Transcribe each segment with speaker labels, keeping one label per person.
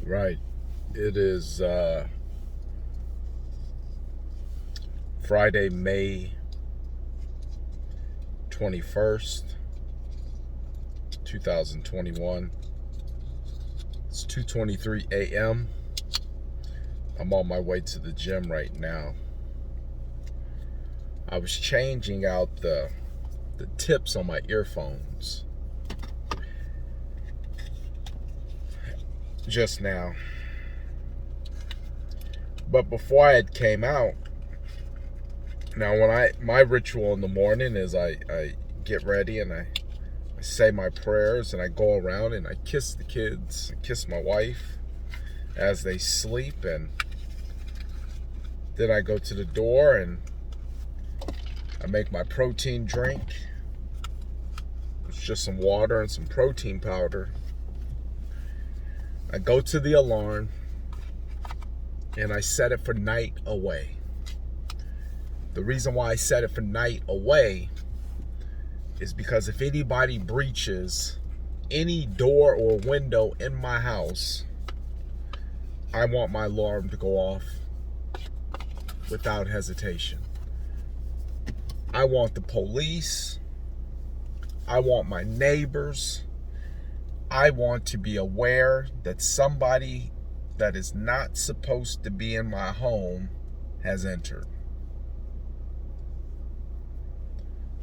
Speaker 1: Right. It is Friday, May 21st, 2021. It's 2:23 a.m. I'm on my way to the gym right now. I was changing out the tips on my earphones just now. But before I had came out, now my ritual in the morning is I get ready and I say my prayers and I go around and I kiss the kids, I kiss my wife as they sleep, and then I go to the door and I make my protein drink. It's just some water and some protein powder. I go to the alarm and I set it for night away. The reason why I set it for night away is because if anybody breaches any door or window in my house, I want my alarm to go off without hesitation. I want the police. I want my neighbors. I want to be aware that somebody that is not supposed to be in my home has entered.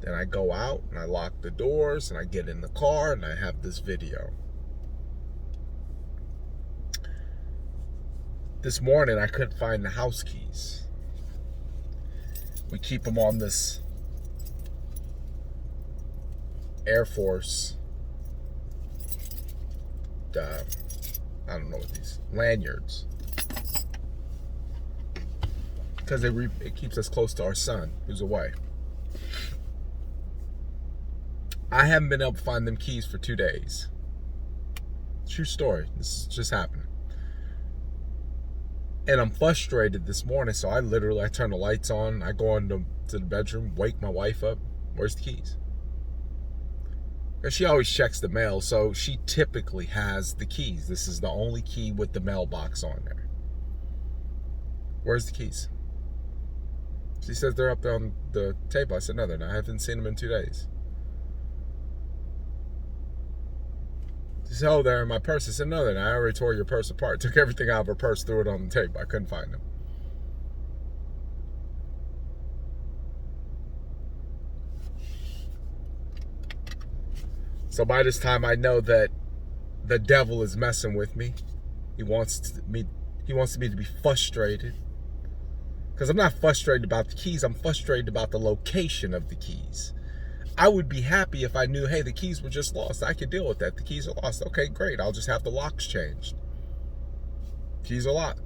Speaker 1: Then I go out and I lock the doors and I get in the car and I have this video. This morning I couldn't find the house keys. We keep them on this Air Force, I don't know what these, lanyards. Because it keeps us close to our son who's away. I haven't been able to find them keys for 2 days. True story. This is just happening. And I'm frustrated this morning, so I turn the lights on. I go into the bedroom, wake my wife up. Where's the keys? Because she always checks the mail, so she typically has the keys. This is the only key with the mailbox on there. Where's the keys? She says they're up there on the table. I said, no, they're not. I haven't seen them in 2 days. She said, oh, they're in my purse. I said, no, they're not. I already tore your purse apart. Took everything out of her purse, threw it on the table. I couldn't find them. So by this time, I know that the devil is messing with me. He wants me to be frustrated. Because I'm not frustrated about the keys. I'm frustrated about the location of the keys. I would be happy if I knew, hey, the keys were just lost. I could deal with that. The keys are lost. Okay, great. I'll just have the locks changed. Keys are locked.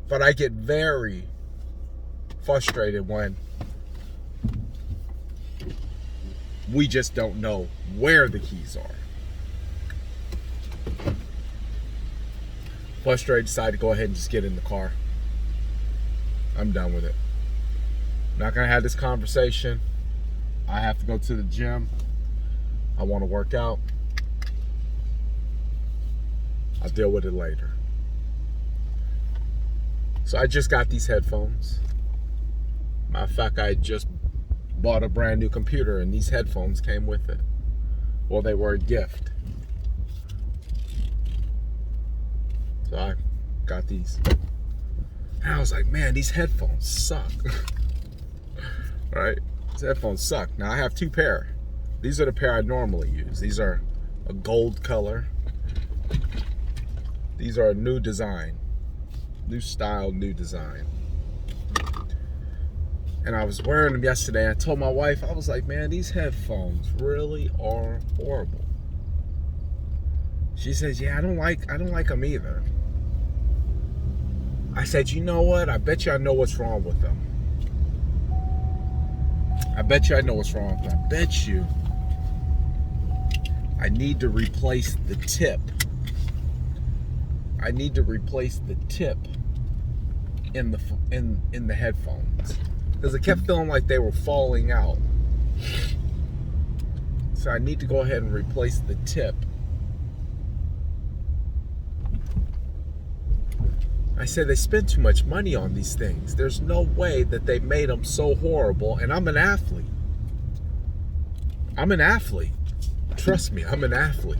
Speaker 1: But I get very frustrated when we just don't know where the keys are. Frustrated, decided to go ahead and just get in the car. I'm done with it. Not gonna have this conversation. I have to go to the gym. I want to work out. I'll deal with it later. So I just got these headphones. Matter of fact, I just bought a brand new computer and these headphones came with it. Well, they were a gift. So I got these. And I was like, man, these headphones suck. Right? These headphones suck. Now I have 2 pair. These are the pair I normally use. These are a gold color. These are a new design. New style, new design. And I was wearing them yesterday. I told my wife, I was like, man, these headphones really are horrible. She says, yeah, I don't like them either. I said, you know what? I bet you I know what's wrong with them. I bet you I know what's wrong with them. I bet you I need to replace the tip. I need to replace the tip in the headphones. Because I kept feeling like they were falling out. So I need to go ahead and replace the tip I said, they spend too much money on these things. There's no way that they made them so horrible. And I'm an athlete. I'm an athlete. Trust me, I'm an athlete.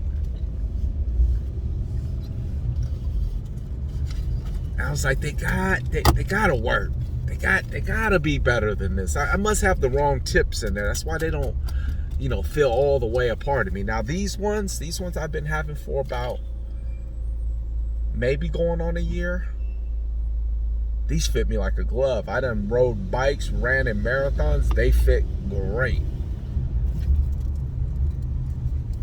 Speaker 1: And I was like, they gotta work. They gotta be better than this. I must have the wrong tips in there. That's why they don't, feel all the way a part of me. Now these ones I've been having for about maybe going on a year. These fit me like a glove. I done rode bikes, ran in marathons. They fit great.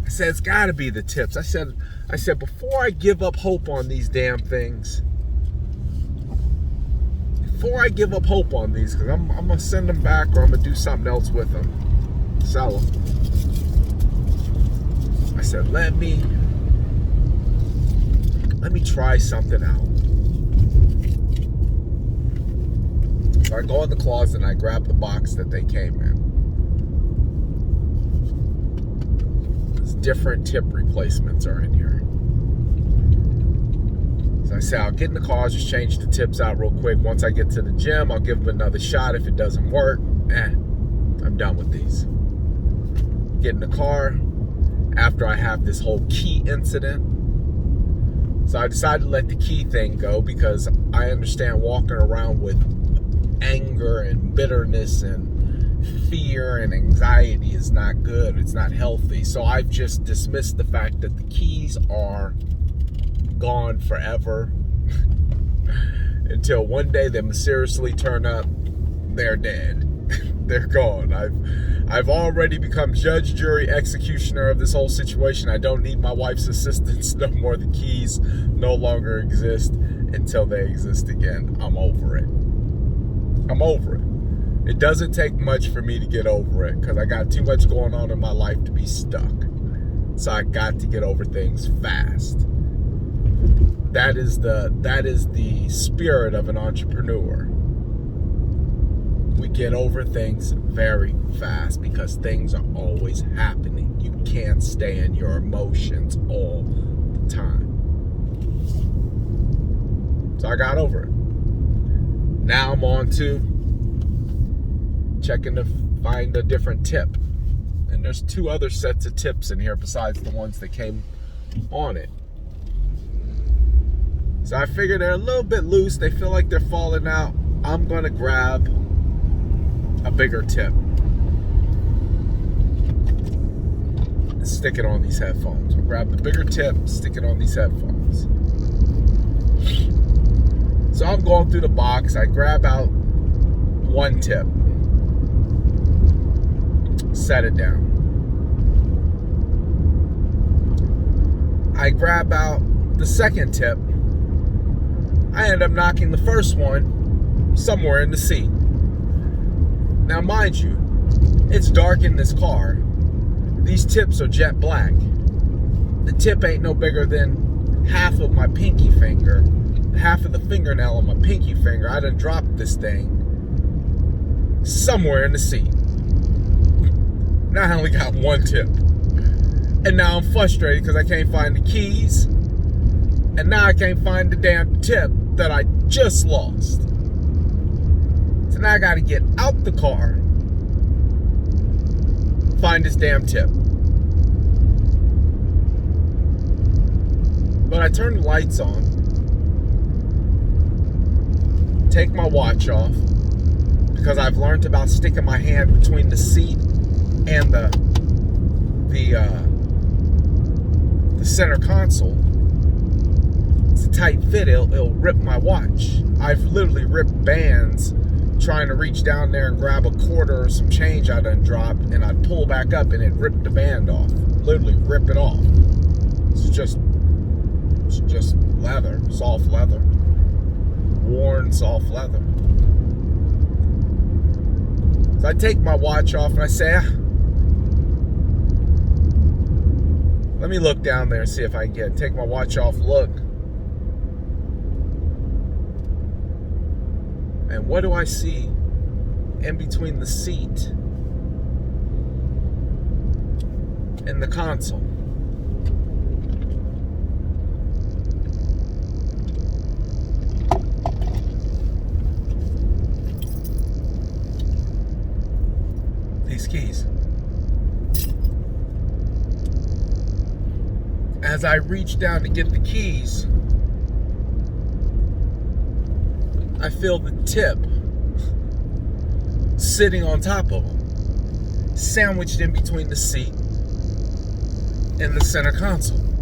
Speaker 1: I said, it's got to be the tips. I said, before I give up hope on these damn things, because I'm going to send them back or I'm going to do something else with them, sell them. I said, let me try something out. So I go in the closet and I grab the box that they came in. There's different tip replacements are in here. So I say, I'll get in the car, just change the tips out real quick. Once I get to the gym, I'll give them another shot. If it doesn't work, I'm done with these. Get in the car after I have this whole key incident. So I decided to let the key thing go because I understand walking around with anger and bitterness and fear and anxiety is not good. It's not healthy. So I've just dismissed the fact that the keys are gone forever until one day they mysteriously turn up. They're dead. They're gone. I've already become judge, jury, executioner of this whole situation. I don't need my wife's assistance no more. The keys no longer exist until they exist again. I'm over it. It doesn't take much for me to get over it because I got too much going on in my life to be stuck. So I got to get over things fast. That is the spirit of an entrepreneur. We get over things very fast because things are always happening. You can't stay in your emotions all the time. So I got over it. Now I'm on to checking to find a different tip. And there's 2 other sets of tips in here besides the ones that came on it. So I figure they're a little bit loose. They feel like they're falling out. I'm going to grab a bigger tip and stick it on these headphones. I'll grab the bigger tip, stick it on these headphones. So I'm going through the box. I grab out one tip, set it down. I grab out the second tip. I end up knocking the first one somewhere in the seat. Now, mind you, it's dark in this car. These tips are jet black. The tip ain't no bigger than half of my pinky finger, half of the fingernail on my pinky finger. I done dropped this thing somewhere in the seat. Now I only got one tip. And now I'm frustrated because I can't find the keys. And now I can't find the damn tip that I just lost. So now I got to get out the car, find this damn tip. But I turn the lights on, take my watch off, because I've learned about sticking my hand between the seat and the center console. It's a tight fit. It'll rip my watch. I've literally ripped bands trying to reach down there and grab a quarter or some change I done dropped, and I'd pull back up and it ripped the band off. Literally rip it off. It's just leather, soft leather. Worn soft leather. So I take my watch off and I say, let me look down there and see if I can get it. Take my watch off, look. And what do I see in between the seat and the console? keys. As I reach down to get the keys, I feel the tip sitting on top of them, sandwiched in between the seat and the center console.